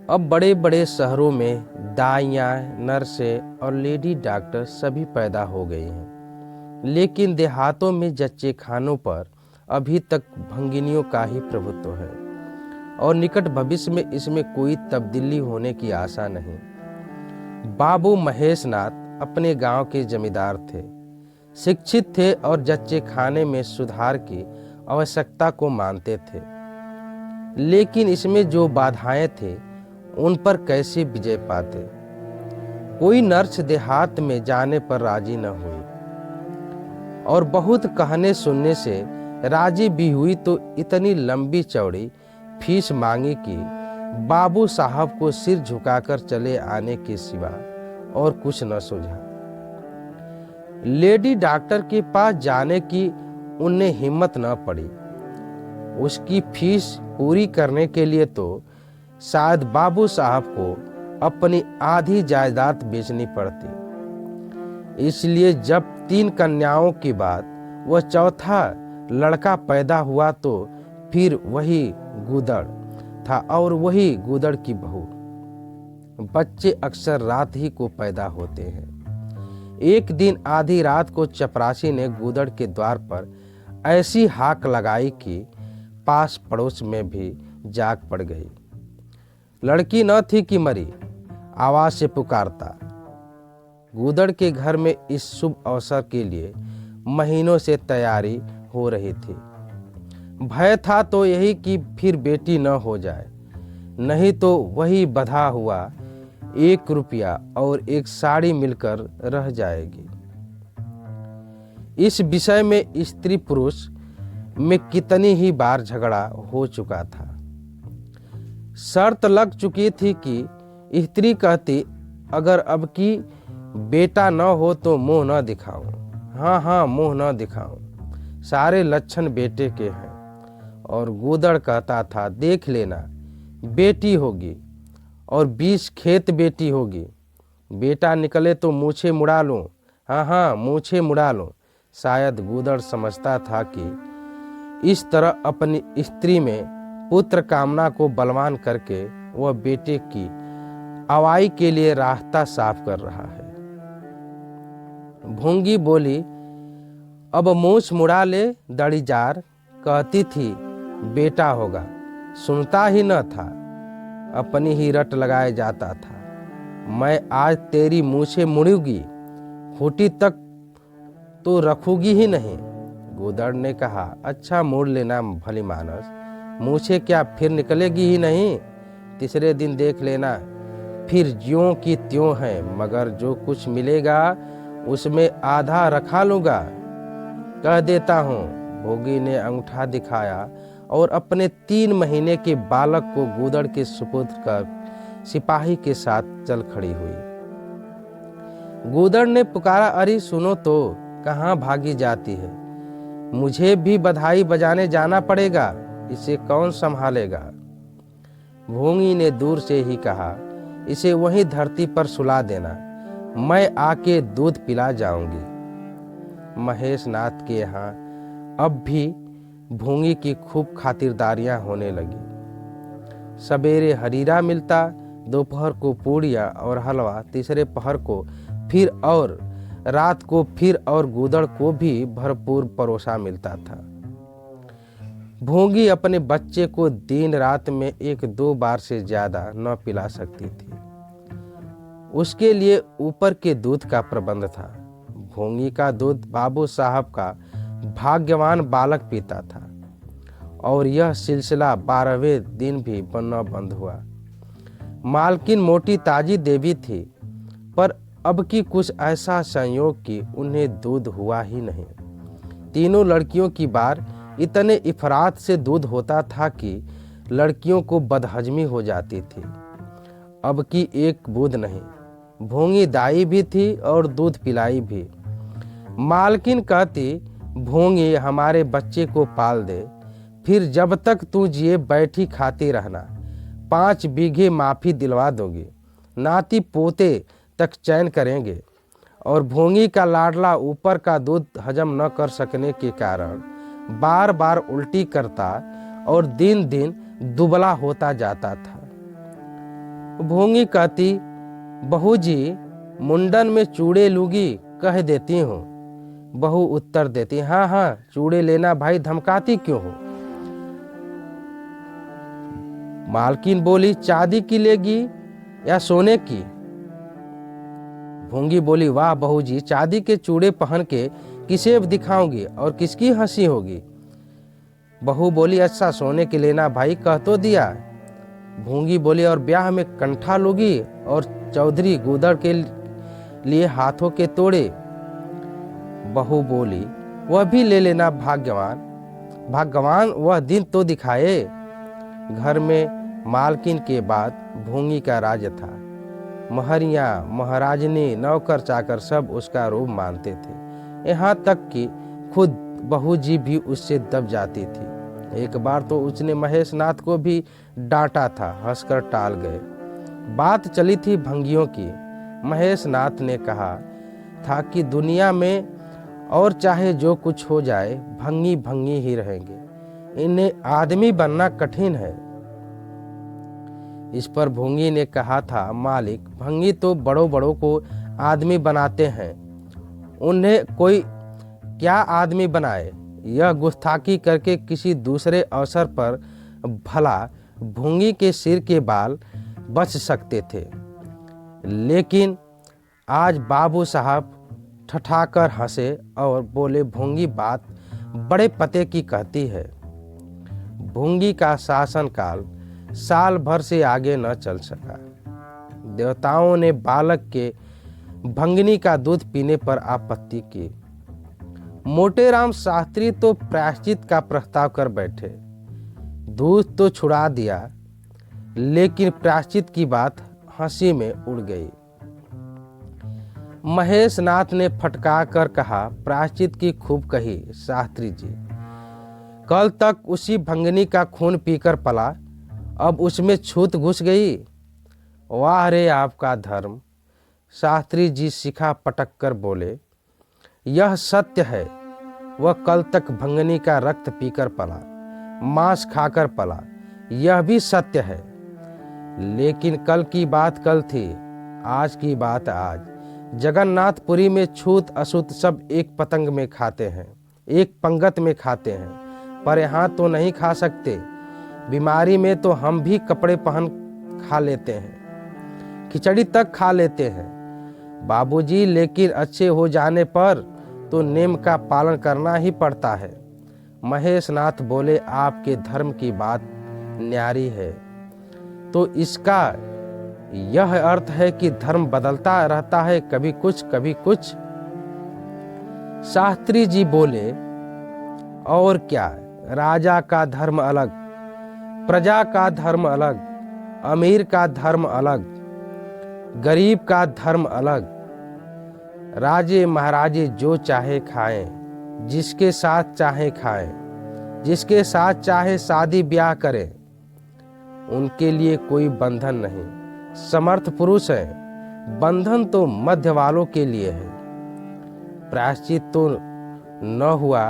अब बड़े बड़े शहरों में दाइयाँ, नर्सें और लेडी डॉक्टर सभी पैदा हो गए हैं, लेकिन देहातों में जच्चे खानों पर अभी तक भंगिनियों का ही प्रभुत्व है और निकट भविष्य में इसमें कोई तब्दीली होने की आशा नहीं। बाबू महेश नाथ अपने गांव के जमींदार थे, शिक्षित थे और जच्चे खाने में सुधार की आवश्यकता को मानते थे, लेकिन इसमें जो बाधाएं थे उन पर कैसे विजय पाते। कोई नर्स देहात में जाने पर राजी न हुई और बहुत कहने सुनने से राजी भी हुई तो इतनी लंबी चौड़ी फीस मांगी कि बाबू साहब को सिर झुकाकर चले आने के सिवा और कुछ न सूझा। लेडी डॉक्टर के पास जाने की उन्हें हिम्मत न पड़ी। उसकी फीस पूरी करने के लिए तो शायद बाबू साहब को अपनी आधी जायदाद बेचनी पड़ती। इसलिए जब 3 कन्याओं के बाद वह चौथा लड़का पैदा हुआ तो फिर वही गूदड़ था और वही गूदड़ की बहू। बच्चे अक्सर रात ही को पैदा होते हैं। एक दिन आधी रात को चपरासी ने गूदड़ के द्वार पर ऐसी हाक लगाई कि पास पड़ोस में भी जाग पड़ गई। लड़की न थी कि मरी, आवाज से पुकारता। गूदड़ के घर में इस शुभ अवसर के लिए महीनों से तैयारी हो रही थी। भय था तो यही कि फिर बेटी न हो जाए, नहीं तो वही बधा हुआ 1 रुपया और 1 साड़ी मिलकर रह जाएगी। इस विषय में स्त्री पुरुष में कितनी ही बार झगड़ा हो चुका था। शर्त लग चुकी थी कि स्त्री कहती, अगर अब की बेटा न हो तो मुंह न दिखाऊं। हाँ, मुंह न दिखाऊं, सारे लक्षण बेटे के हैं। और गूदड़ कहता था, देख लेना, बेटी होगी और 20 खेत बेटी होगी। बेटा निकले तो मूछे मुड़ा लूं। हाँ, मूछे मुड़ा लूं। शायद गूदड़ समझता था कि इस तरह अपनी स्त्री में पुत्र कामना को बलवान करके वह बेटे की अवाई के लिए रास्ता साफ कर रहा है। भूंगी बोली, अब मूछ मुड़ा ले दड़ीजार। कहती थी बेटा होगा, सुनता ही न था, अपनी ही रट लगाए जाता था। मैं आज तेरी मूछें मुड़ूंगी, खूंटी तक तो रखूंगी ही नहीं। गूदड़ ने कहा, अच्छा मोड़ लेना भली मानस, मूछें क्या फिर निकलेगी ही नहीं। तीसरे दिन देख लेना, फिर ज्यों की त्यों है, मगर जो कुछ मिलेगा उसमें आधा रखा लूंगा, कह देता हूँ। भोगी ने अंगूठा दिखाया और अपने 3 महीने के बालक को गूदड़ के सुपुर्द कर सिपाही के साथ चल खड़ी हुई। गूदड़ ने पुकारा, अरे सुनो तो, कहाँ भागी जाती है? मुझे भी बधाई बजाने जाना पड़ेगा, इसे कौन संभालेगा? भोंगी ने दूर से ही कहा, इसे वहीं धरती पर सुला देना, मैं आके दूध पिला जाऊंगी। महेश नाथ के यहाँ अब भी भोंगी की खूब खातिरदारियां होने लगी। सवेरे हरीरा मिलता, दोपहर को पूड़ियाँ और हलवा, तीसरे पहर को फिर और रात को फिर और गूदड़ को भी भरपूर परोसा मिलता था। भोंगी अपने बच्चे को दिन रात में 1-2 बार से ज्यादा न पिला सकती थी। उसके लिए ऊपर के दूध का प्रबंध था। भोंगी का दूध बाबू साहब का भाग्यवान बालक पीता था और यह सिलसिला 12वें दिन भी बनना बंद हुआ। मालकिन मोटी ताजी देवी थी, पर अब की कुछ ऐसा संयोग कि उन्हें दूध हुआ ही नहीं। तीनों लड़कियों की बार इतने इफरात से दूध होता था कि लड़कियों को बदहजमी हो जाती थी। अब की एक बूंद नहीं। भोंगी दाई भी थी और दूध पिलाई भी। मालकिन कहती, भोंगी हमारे बच्चे को पाल दे, फिर जब तक तू जिए बैठी खाती रहना, 5 बीघे माफी दिलवा दोगी, नाती पोते तक चैन करेंगे। और भोंगी का लाडला ऊपर का दूध हजम न कर सकने के कारण बार बार उल्टी करता और दिन दिन दुबला होता जाता था। भोंगी कहती, बहू जी मुंडन में चूड़े लूंगी कह देती हूँ। बहू उत्तर देती, हाँ हाँ चूड़े लेना भाई, धमकाती क्यों हो। मालकिन बोली, चांदी की लेगी या सोने की। भोंगी बोली, वाह बहू जी, चांदी के चूड़े पहन के किसे दिखाऊंगी और किसकी हंसी होगी। बहू बोली, अच्छा सोने के लेना भाई, कह तो दिया। भोंगी बोली, और ब्याह में कंठा लोगी और चौधरी गुदड़ के लिए हाथों के तोड़े। बहू बोली, वह भी ले लेना भाग्यवान, भगवान वह दिन तो दिखाए। घर में मालकिन के बाद भोंगी का राज था। महरियां, महाराजनी, नौकर चाकर सब उसका रूप मानते थे। यहाँ तक कि खुद बहू जी भी उससे दब जाती थी। एक बार तो उसने महेश नाथ को भी डांटा था, हंसकर टाल गए। बात चली थी भंगियों की। महेश नाथ ने कहा था कि दुनिया में और चाहे जो कुछ हो जाए, भंगी भंगी ही रहेंगे, इन्हें आदमी बनना कठिन है। इस पर भोंगी ने कहा था, मालिक भंगी तो बड़ों बड़ों को आदमी बनाते हैं, उन्हें कोई क्या आदमी बनाए। यह गुस्ताखी करके किसी दूसरे अवसर पर भला भोंगी के सिर के बाल बच सकते थे, लेकिन आज बाबू साहब ठठाकर हंसे और बोले, भोंगी बात बड़े पते की कहती है। भोंगी का शासनकाल साल भर से आगे न चल सका। देवताओं ने बालक के भंगिनी का दूध पीने पर आपत्ति की। मोटेराम शास्त्री तो प्रायश्चित का प्रस्ताव कर बैठे। दूध तो छुड़ा दिया, लेकिन प्रायश्चित की बात हंसी में उड़ गई। महेश नाथ ने फटका कर कहा, प्रायश्चित की खूब कही शास्त्री जी, कल तक उसी भंगिनी का खून पीकर पला, अब उसमें छूत घुस गई। वाह रे आपका धर्म। शास्त्री जी शिखा पटक कर बोले, यह सत्य है। वह कल तक भंगिनी का रक्त पीकर पला, मांस खाकर पला, यह भी सत्य है। लेकिन कल की बात कल थी, आज की बात आज। जगन्नाथपुरी में छूत अछूत सब एक पतंग में खाते हैं, एक पंगत में खाते हैं, पर यहाँ तो नहीं खा सकते। बीमारी में तो हम भी कपड़े पहन खा लेते हैं, खिचड़ी तक खा लेते हैं बाबूजी, लेकिन अच्छे हो जाने पर तो नेम का पालन करना ही पड़ता है। महेश नाथ बोले, आपके धर्म की बात न्यारी है, तो इसका यह अर्थ है कि धर्म बदलता रहता है, कभी कुछ कभी कुछ। शास्त्री जी बोले, और क्या, राजा का धर्म अलग, प्रजा का धर्म अलग, अमीर का धर्म अलग, गरीब का धर्म अलग। राजे महाराजे जो चाहे खाएं, जिसके साथ चाहे खाएं, जिसके साथ चाहे शादी ब्याह करें, उनके लिए कोई बंधन नहीं। समर्थ पुरुष हैं, बंधन तो मध्य वालों के लिए है। प्रायश्चित तो न हुआ,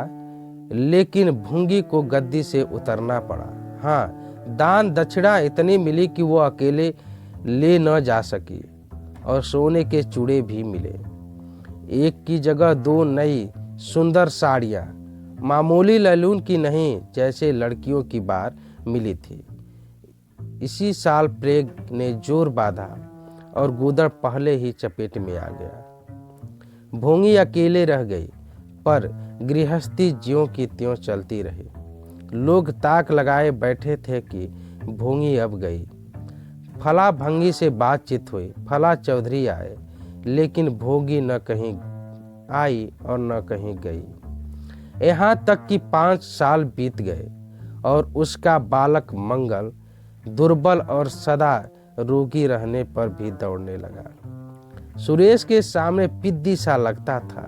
लेकिन भुंगी को गद्दी से उतरना पड़ा। हाँ, दान दक्षिणा इतनी मिली कि वो अकेले ले न जा सकी, और सोने के चूड़े भी मिले। एक की जगह दो नई सुंदर साड़ियाँ, मामूली लैलून की नहीं, जैसे लड़कियों की बार मिली थी। इसी साल प्लेग ने जोर बांधा और गुदड़ पहले ही चपेट में आ गया। भोंगी अकेले रह गई, पर गृहस्थी ज्यों की त्यों चलती रही। लोग ताक लगाए बैठे थे कि भोंगी अब गई। फला भंगी से बातचीत हुई, फला चौधरी आए, लेकिन भोंगी न कहीं आई और न कहीं गई। यहाँ तक कि 5 साल बीत गए और उसका बालक मंगल दुर्बल और सदा रोगी रहने पर भी दौड़ने लगा। सुरेश के सामने पिद्दी सा लगता था।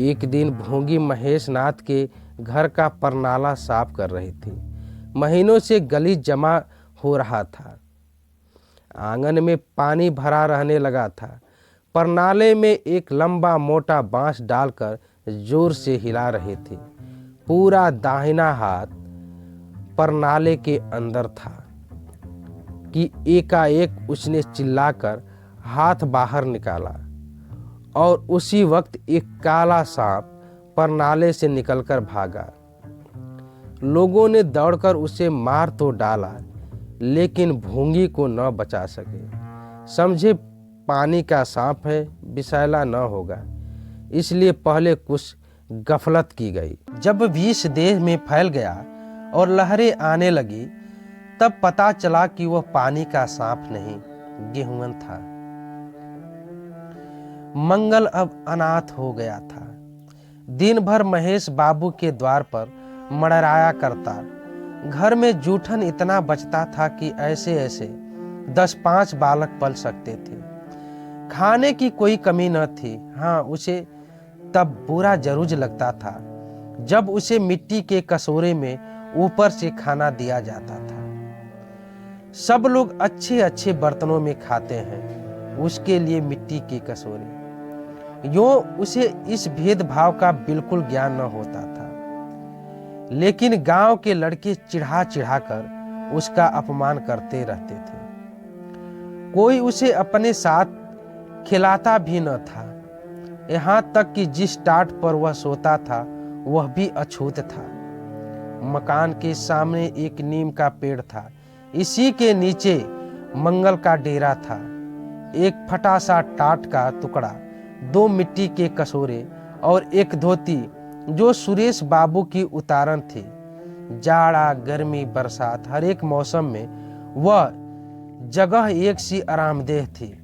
एक दिन भोंगी महेश नाथ के घर का परनाला साफ कर रही थी। महीनों से गलीच जमा हो रहा था। आंगन में पानी भरा रहने लगा था। परनाले में एक लंबा मोटा बांस डालकर जोर से हिला रही थी। पूरा दाहिना हाथ परनाले के अंदर था। कि एकाएक उसने चिल्लाकर हाथ बाहर निकाला और उसी वक्त एक काला सांप परनाले से निकलकर भागा। लोगों ने दौड़कर उसे मार तो डाला, लेकिन भूंगी को न बचा सके। समझे पानी का सांप है, विषैला न होगा, इसलिए पहले कुछ गफलत की गई। जब विष देह में फैल गया और लहरें आने लगी, तब पता चला कि वह पानी का सांप नहीं, गेहूं था। मंगल अब अनाथ हो गया था। दिन भर महेश बाबू के द्वार पर मड़राया करता। घर में जूठन इतना बचता था कि ऐसे ऐसे 10-5 बालक पल सकते थे। खाने की कोई कमी न थी। हाँ, उसे तब बुरा जरूर लगता था जब उसे मिट्टी के कटोरे में ऊपर से खाना दिया जाता था। सब लोग अच्छे अच्छे बर्तनों में खाते हैं, उसके लिए मिट्टी के कटोरे। यूं उसे इस भेदभाव का बिल्कुल ज्ञान न होता था, लेकिन गांव के लड़के चिढ़ा चिढ़ा कर उसका अपमान करते रहते थे। कोई उसे अपने साथ खिलाता भी न था। यहाँ तक कि जिस टाट पर वह सोता था वह भी अछूत था। मकान के सामने एक नीम का पेड़ था, इसी के नीचे मंगल का डेरा था। एक फटा सा टाट का टुकड़ा, 2 मिट्टी के कटोरे और एक धोती जो सुरेश बाबू की उतारन थी। जाड़ा, गर्मी, बरसात, हर एक मौसम में वह जगह एक सी आरामदेह थी।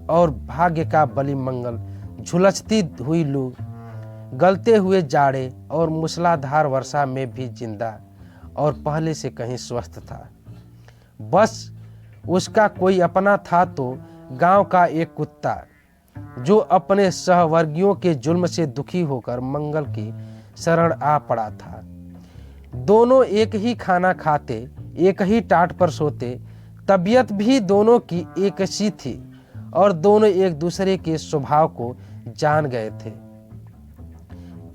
और भाग्य का बलि मंगल झुलसती हुई लू, गलते हुए जाड़े और मूसलाधार वर्षा में भी जिंदा और पहले से कहीं स्वस्थ था। बस उसका कोई अपना था तो गांव का एक कुत्ता, जो अपने सहवर्गियों के जुल्म से दुखी होकर मंगल की शरण आ पड़ा था। दोनों एक ही खाना खाते, एक ही टाट पर सोते, तबीयत भी दोनों की एक सी थी और दोनों एक दूसरे के स्वभाव को जान गए थे।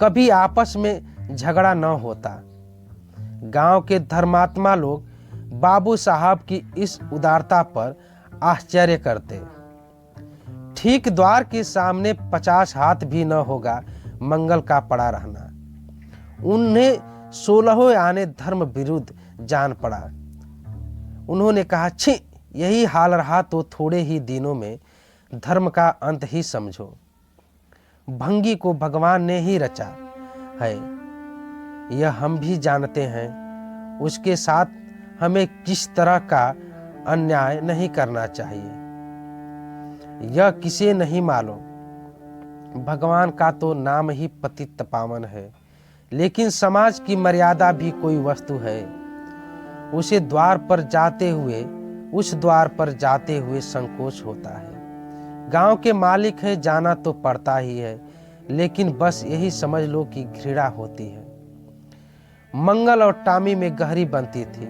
कभी आपस में झगड़ा न होता। गांव के धर्मात्मा लोग बाबू साहब की इस उदारता पर आश्चर्य करते। ठीक द्वार के सामने 50 हाथ भी न होगा मंगल का पड़ा रहना। उन्हें 16 आने धर्म विरुद्ध जान पड़ा। उन्होंने कहा, छी, यही हाल रहा तो थोड़े ही दिनों में धर्म का अंत ही समझो। भंगी को भगवान ने ही रचा है, यह हम भी जानते हैं। उसके साथ हमें किस तरह का अन्याय नहीं करना चाहिए, यह किसे नहीं मालूम। भगवान का तो नाम ही पतित पावन है, लेकिन समाज की मर्यादा भी कोई वस्तु है। उस द्वार पर जाते हुए संकोच होता है। गांव के मालिक है, जाना तो पड़ता ही है, लेकिन बस यही समझ लो कि घृणा होती है। मंगल और टामी में गहरी बनती थी।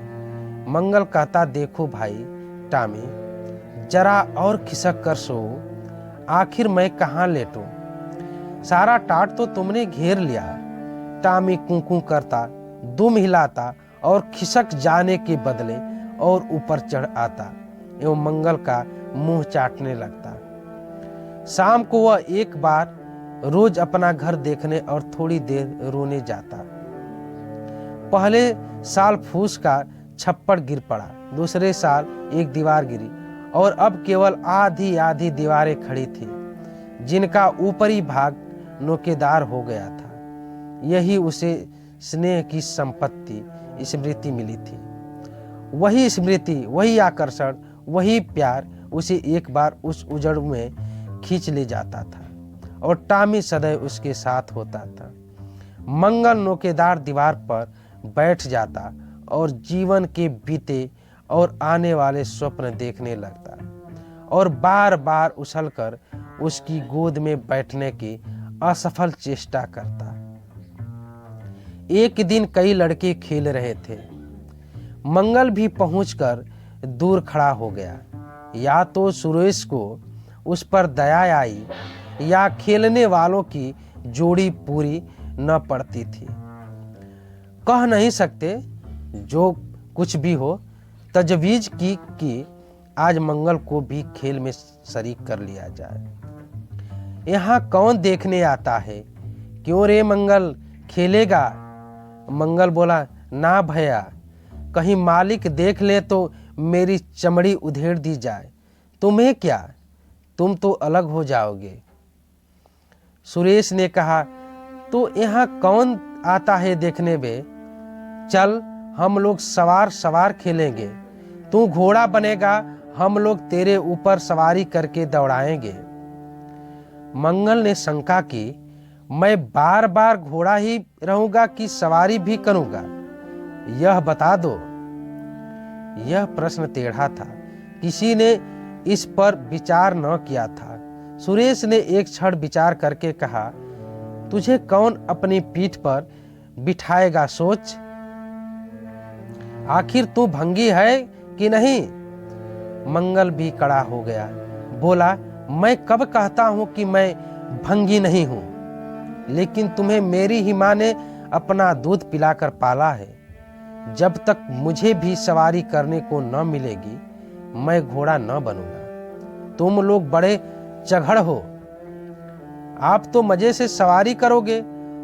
मंगल कहता, देखो भाई टामी, जरा और खिसक कर सो, आखिर मैं कहाँ लेटूं? सारा टाट तो तुमने घेर लिया। टामी कूं करता, दुम हिलाता और खिसक जाने के बदले और ऊपर चढ़ आता एवं मंगल का मुंह चाटने लगता। शाम को वह एक बार रोज अपना घर देखने और थोड़ी देर रोने जाता। पहले साल फूस का छप्पड़ गिर पड़ा, दूसरे साल एक दीवार गिरी और अब केवल आधी आधी दीवारें खड़ी थी, जिनका ऊपरी भाग नोकेदार हो गया था। यही उसे स्नेह की संपत्ति, स्मृति मिली थी। वही स्मृति, वही आकर्षण, वही प्यार उसे एक बार उस उजड़ में खींच ले जाता था और टामी सदैव उसके साथ होता था। मंगल नोकेदार दीवार पर बैठ जाता और जीवन के बीते और आने वाले स्वप्न देखने लगता और बार बार उछलकर उसकी गोद में बैठने की असफल चेष्टा करता। एक दिन कई लड़के खेल रहे थे। मंगल भी पहुंचकर दूर खड़ा हो गया। या तो सुरेश को उस पर दया आई या खेलने वालों की जोड़ी पूरी न पड़ती थी। कह नहीं सकते, जो कुछ भी हो। तजवीज की कि आज मंगल को भी खेल में शरीक कर लिया जाए। यहाँ कौन देखने आता है? क्यों रे मंगल, खेलेगा? मंगल बोला, ना भैया, कहीं मालिक देख ले तो मेरी चमड़ी उधेड़ दी जाए। तुम्हें क्या, तुम तो अलग हो जाओगे। सुरेश ने कहा, तो यहाँ कौन आता है देखने में? चल हम लोग सवार सवार खेलेंगे, तू घोड़ा बनेगा, हम लोग तेरे ऊपर सवारी करके दौड़ाएंगे। मंगल ने शंका की, मैं बार बार घोड़ा ही रहूंगा कि सवारी भी करूंगा, यह बता दो। यह प्रश्न टेढ़ा था, किसी ने इस पर विचार न किया था। सुरेश ने एक क्षण विचार करके कहा, तुझे कौन अपनी पीठ पर बिठाएगा, सोच। आखिर तू भंगी है कि नहीं? मंगल भी कड़ा हो गया, बोला, मैं कब कहता हूं कि मैं भंगी नहीं हूं, लेकिन तुम्हें मेरी ही मां ने अपना दूध पिलाकर पाला है। जब तक मुझे भी सवारी करने को न मिलेगी मैं घोड़ा न बनूंगा। तुम लोग बड़े चढ़ हो, आप तो मजे से सवारी करोगे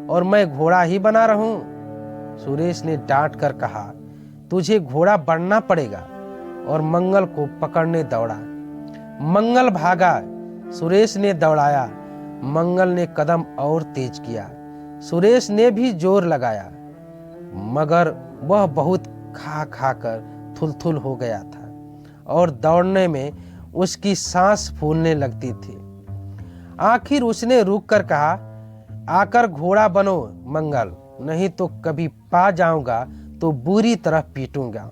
और मैं घोड़ा ही बना रहूं। सुरेश ने डांट कर कहा, तुझे घोड़ा बनना पड़ेगा, और मंगल को पकड़ने दौड़ा। मंगल भागा, सुरेश ने दौड़ाया। मंगल ने कदम और तेज किया, सुरेश ने भी जोर लगाया, मगर वह बहुत खा खा कर थुलथुल हो गया था और दौड़ने में उसकी सांस फूलने लगती थी। आखिर उसने रुक कर कहा, आकर घोड़ा बनो मंगल, नहीं तो कभी पा जाऊंगा तो बुरी तरह पीटूंगा।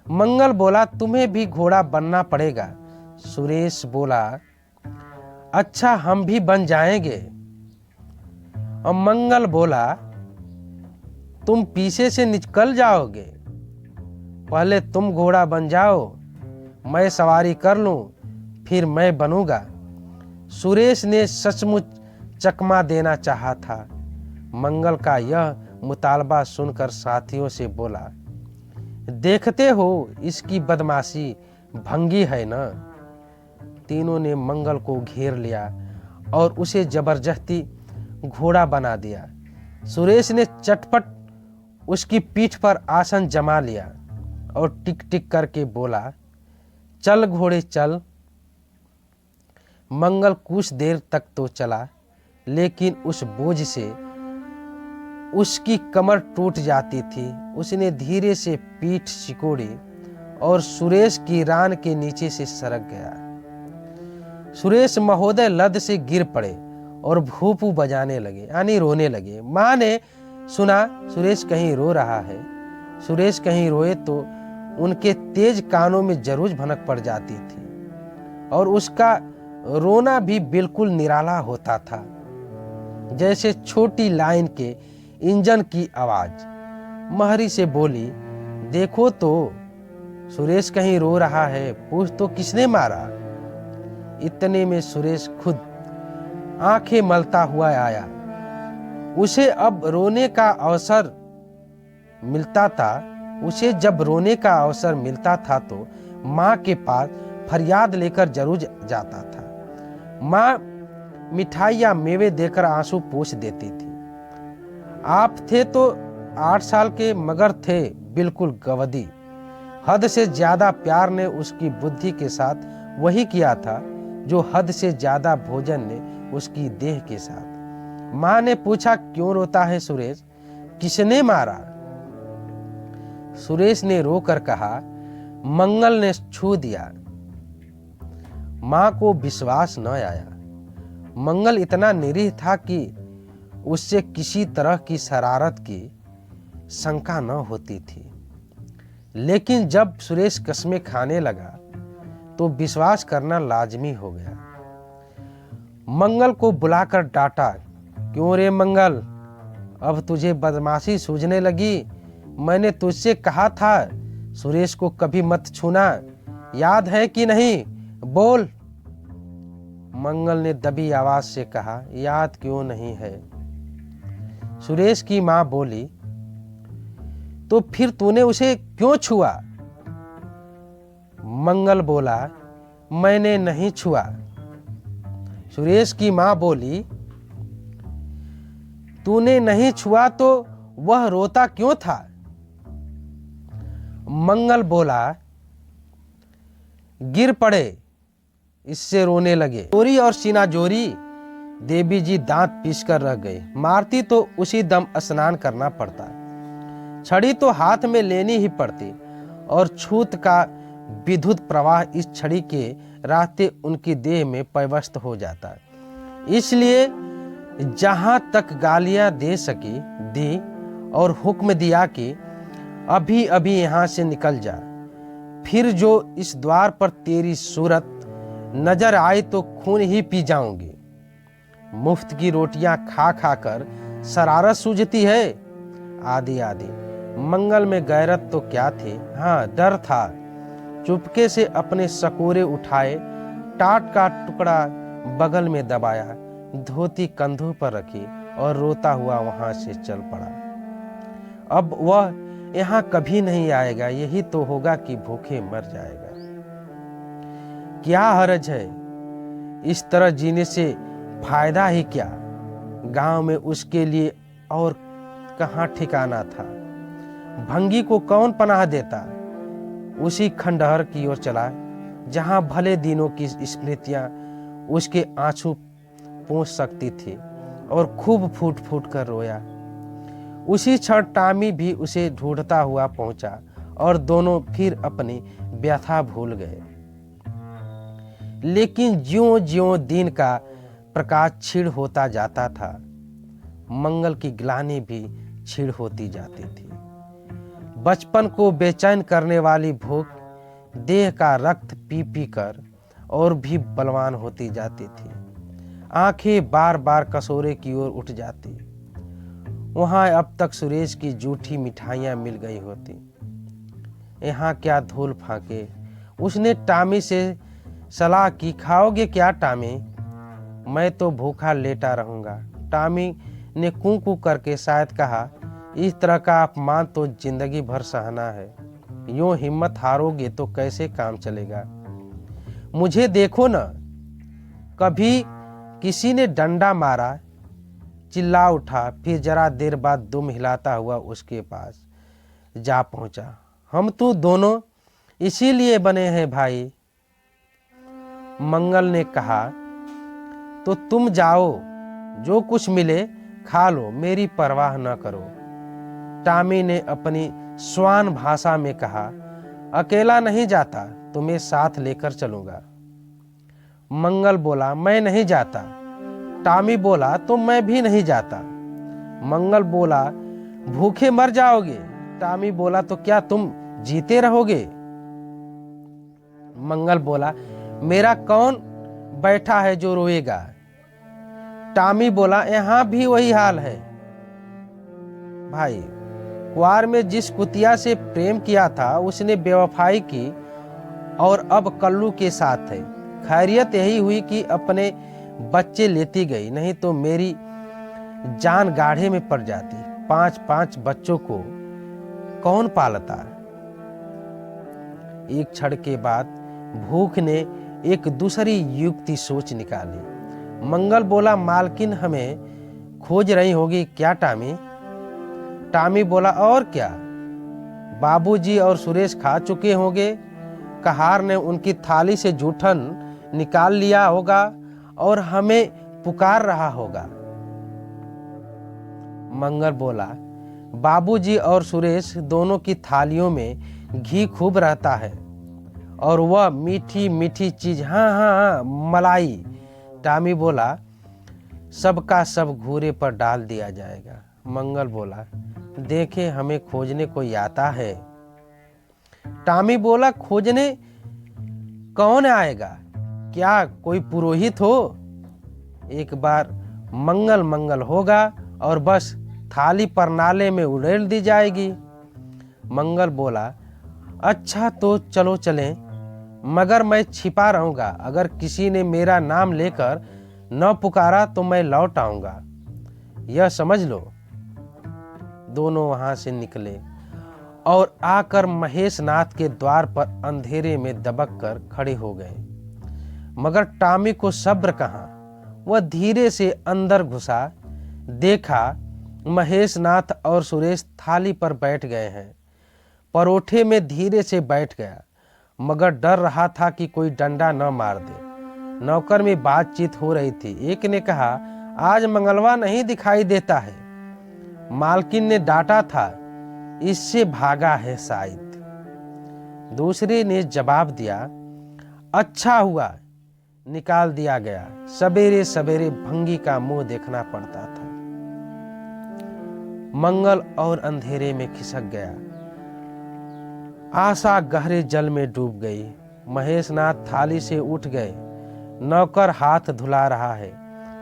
मंगल बोला, तुम्हें भी घोड़ा बनना पड़ेगा। सुरेश बोला, अच्छा हम भी बन जाएंगे। और मंगल बोला, तुम पीछे से निकल जाओगे, पहले तुम घोड़ा बन जाओ, मैं सवारी कर लूं, फिर मैं बनूंगा। सुरेश ने सचमुच चकमा देना चाहा था। मंगल का यह मुतालबा सुनकर साथियों से बोला, देखते हो इसकी बदमाशी, भंगी है ना। तीनों ने मंगल को घेर लिया और उसे जबरदस्ती घोड़ा बना दिया। सुरेश ने चटपट उसकी पीठ पर आसन जमा लिया और टिक टिक करके बोला, चल घोड़े चल। मंगल कुछ देर तक तो चला, लेकिन उस बोझ से उसकी कमर टूट जाती थी। उसने धीरे से पीठ सिकोड़ी और सुरेश की रान के नीचे से सरक गया। सुरेश महोदय लद से गिर पड़े और भूपू बजाने लगे, यानी रोने लगे। माँ ने सुना सुरेश कहीं रो रहा है। सुरेश कहीं रोए तो उनके तेज कानों में जरूर भनक पड़ जाती थी और उसका रोना भी बिल्कुल निराला होता था, जैसे छोटी लाइन के इंजन की आवाज। महरी से बोली, देखो तो सुरेश कहीं रो रहा है, पूछ तो किसने मारा। इतने में सुरेश खुद आंखें मलता हुआ आया। उसे अब रोने का अवसर मिलता था। उसे जब रोने का अवसर मिलता था तो माँ के पास फरियाद लेकर जरूर जाता था। माँ मिठाई या मेवे देकर आंसू पोंछ देती थी। आप थे तो 8 साल के, मगर थे बिल्कुल गवदी। हद से ज्यादा प्यार ने उसकी बुद्धि के साथ वही किया था जो हद से ज्यादा भोजन ने उसकी देह के साथ। माँ ने पूछा, क्यों रोता है सुरेश, किसने मारा? सुरेश ने रोकर कहा, मंगल ने छू दिया। माँ को विश्वास न आया। मंगल इतना निरीह था कि उससे किसी तरह की शरारत की शंका न होती थी, लेकिन जब सुरेश कसमें खाने लगा तो विश्वास करना लाजमी हो गया। मंगल को बुलाकर डांटा, क्यों रे मंगल, अब तुझे बदमाशी सूझने लगी? मैंने तुझसे कहा था सुरेश को कभी मत छूना, याद है कि नहीं? बोल। मंगल ने दबी आवाज से कहा, याद क्यों नहीं है। सुरेश की मां बोली, तो फिर तूने उसे क्यों छुआ? मंगल बोला, मैंने नहीं छुआ। सुरेश की मां बोली, तूने नहीं छुआ तो वह रोता क्यों था? मंगल बोला, गिर पड़े इससे रोने लगे। जोरी और सीना जोरी। देवी जी दांत पीसकर रह गए। मारती तो उसी दम स्नान करना पड़ता, छड़ी तो हाथ में लेनी ही पड़ती और छूत का विद्युत प्रवाह इस छड़ी के रास्ते उनकी देह में पैवस्त हो जाता। इसलिए जहां तक गालियां दे सकी दी और हुक्म दिया कि अभी अभी यहां से निकल जा, फिर जो इस द्वार पर तेरी सूरत नजर आई तो खून ही पी जाऊंगी। मुफ्त की रोटियां खा खा कर शरारत सूझती है। आदि आदि। मंगल में गैरत तो क्या थी, हाँ डर था। चुपके से अपने सकोरे उठाए, टाट का टुकड़ा बगल में दबाया, धोती कंधों पर रखी और रोता हुआ वहां से चल पड़ा। अब वह यहाँ कभी नहीं आएगा, यही तो होगा कि भूखे मर जाएगा। क्या हर्ज है, इस तरह जीने से फायदा ही क्या? गांव में उसके लिए और कहाँ ठिकाना था। भंगी को कौन पनाह देता? उसी खंडहर की ओर चला जहां भले दिनों की स्मृतियां उसके आंसू पोंछ सकती थी और खूब फूट फूट कर रोया। उसी क्षण टॉमी भी उसे ढूंढता हुआ पहुंचा और दोनों फिर अपनी व्यथा भूल गए। लेकिन ज्यों ज्यों दिन का प्रकाश क्षीण होता जाता था, मंगल की ग्लानि भी क्षीण होती जाती थी। बचपन को बेचैन करने वाली भूख देह का रक्त पी पी कर और भी बलवान होती जाती थी। आंखें बार बार कसोरे की ओर उठ जाती। वहां अब तक सुरेश की जूठी मिठाइयां मिल गई होती। यहाँ क्या धूल फाके। उसने टॉमी से सलाह की, खाओगे क्या टॉमी? मैं तो भूखा लेटा रहूंगा। टॉमी ने कू कू करके शायद कहा, इस तरह का अपमान तो जिंदगी भर सहना है। यूं हिम्मत हारोगे तो कैसे काम चलेगा? मुझे देखो ना। कभी किसी ने डंडा मारा, चिल्ला उठा, फिर जरा देर बाद दुम हिलाता हुआ उसके पास जा पहुंचा। हम तो दोनों इसीलिए बने हैं भाई। मंगल ने कहा, तो तुम जाओ, जो कुछ मिले खा लो, मेरी परवाह न करो। टॉमी ने अपनी स्वान भाषा में कहा, अकेला नहीं जाता, तुम्हें साथ लेकर चलूंगा। मंगल बोला, मैं नहीं जाता। टॉमी बोला, तो मैं भी नहीं जाता। मंगल बोला, भूखे मर जाओगे। टॉमी बोला, तो क्या तुम जीते रहोगे? मंगल बोला, मेरा कौन बैठा है जो रोएगा? टॉमी बोला, यहां भी वही हाल है भाई। कुआर में जिस कुतिया से प्रेम किया था उसने बेवफाई की और अब कल्लू के साथ है। खैरियत यही हुई कि अपने बच्चे लेती गई, नहीं तो मेरी जान गाढ़े में पड़ जाती। 5-5 बच्चों को कौन पालता? एक क्षण के बाद भूख ने एक दूसरी युक्ति सोच निकाली। मंगल बोला, मालकिन हमें खोज रही होगी क्या टॉमी? टॉमी बोला, और क्या, बाबूजी और सुरेश खा चुके होंगे। कहार ने उनकी थाली से जूठन निकाल लिया होगा और हमें पुकार रहा होगा। मंगल बोला, बाबूजी और सुरेश दोनों की थालियों में घी खूब रहता है और वह मीठी मीठी चीज, हाँ हाँ हाँ, मलाई। टॉमी बोला, सबका सब घूरे पर डाल दिया जाएगा। मंगल बोला, देखे हमें खोजने कोई आता है। टॉमी बोला, खोजने कौन आएगा? क्या कोई पुरोहित हो? एक बार मंगल मंगल होगा और बस थाली पर नाले में उड़ेल दी जाएगी। मंगल बोला, अच्छा तो चलो चलें, मगर मैं छिपा रहूंगा। अगर किसी ने मेरा नाम लेकर न पुकारा तो मैं लौट आऊंगा, यह समझ लो। दोनों वहां से निकले और आकर महेश नाथ के द्वार पर अंधेरे में दबक कर खड़े हो गए। मगर टॉमी को सब्र कहाँ। वह धीरे से अंदर घुसा, देखा महेश नाथ और सुरेश थाली पर बैठ गए हैं। परोठे में धीरे से बैठ गया, मगर डर रहा था कि कोई डंडा न मार दे। नौकर में बातचीत हो रही थी। एक ने कहा, आज मंगलवा नहीं दिखाई देता है। मालकिन ने डांटा था, इससे भागा है शायद। दूसरे ने जवाब दिया, अच्छा हुआ निकाल दिया गया, सवेरे सवेरे भंगी का मुंह देखना पड़ता था। मंगल और अंधेरे में खिसक गया। आशा गहरे जल में डूब गई। महेश नाथ थाली से उठ गए। नौकर हाथ धुला रहा है।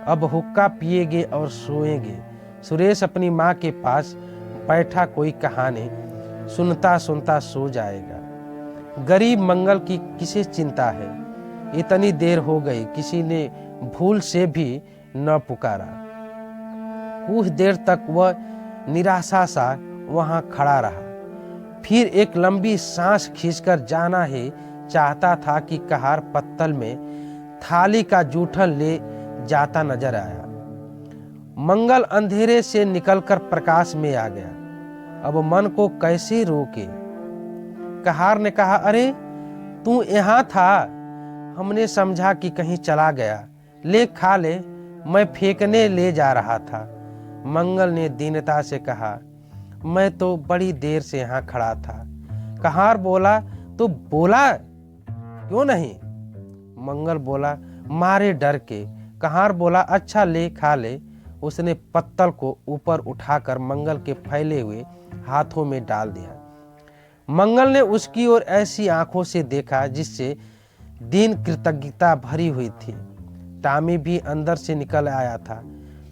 अब हुक्का पिएंगे और सोएंगे। सुरेश अपनी माँ के पास बैठा कोई कहानी सुनता सुनता सो जाएगा। गरीब मंगल की किसे चिंता है। इतनी देर हो गई, किसी ने भूल से भी न पुकारा। कुछ देर तक वह निराशा सा वहां खड़ा रहा। फिर एक लंबी सांस खींचकर जाना ही चाहता था कि कहार पत्तल में थाली का जूठन ले जाता नजर आया। मंगल अंधेरे से निकलकर प्रकाश में आ गया। अब मन को कैसे रोके। कहार ने कहा, अरे तू यहाँ था, हमने समझा कि कहीं चला गया। ले खा ले, मैं फेंकने ले जा रहा था। मंगल ने दीनता से कहा, मैं तो बड़ी देर से यहाँ खड़ा था। कहार बोला, तो बोला क्यों नहीं। मंगल बोला, मारे डर के। कहार बोला, अच्छा ले खा ले। उसने पत्तल को ऊपर उठाकर मंगल के फैले हुए हाथों में डाल दिया। मंगल ने उसकी ओर ऐसी आंखों से देखा जिससे दीन कृतज्ञता भरी हुई थी। टॉमी भी अंदर से निकल आया था।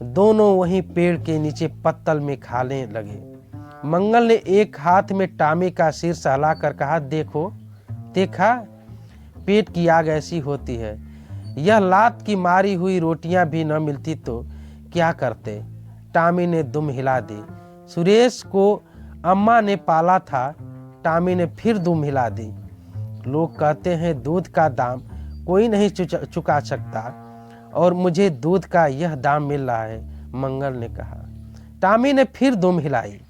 दोनों वहीं पेड़ के नीचे पत्तल में खाने लगे। मंगल ने एक हाथ में टॉमी का सिर सहलाकर कहा, देखो देखा, पेट की आग ऐसी होती है। यह लात की मारी हुई रोटियां भी न मिलती तो क्या करते। टॉमी ने दुम हिला दी। सुरेश को अम्मा ने पाला था। टॉमी ने फिर दुम हिला दी। लोग कहते हैं दूध का दाम कोई नहीं चुका सकता, और मुझे दूध का यह दाम मिल रहा है, मंगल ने कहा। टॉमी ने फिर दुम हिलाई।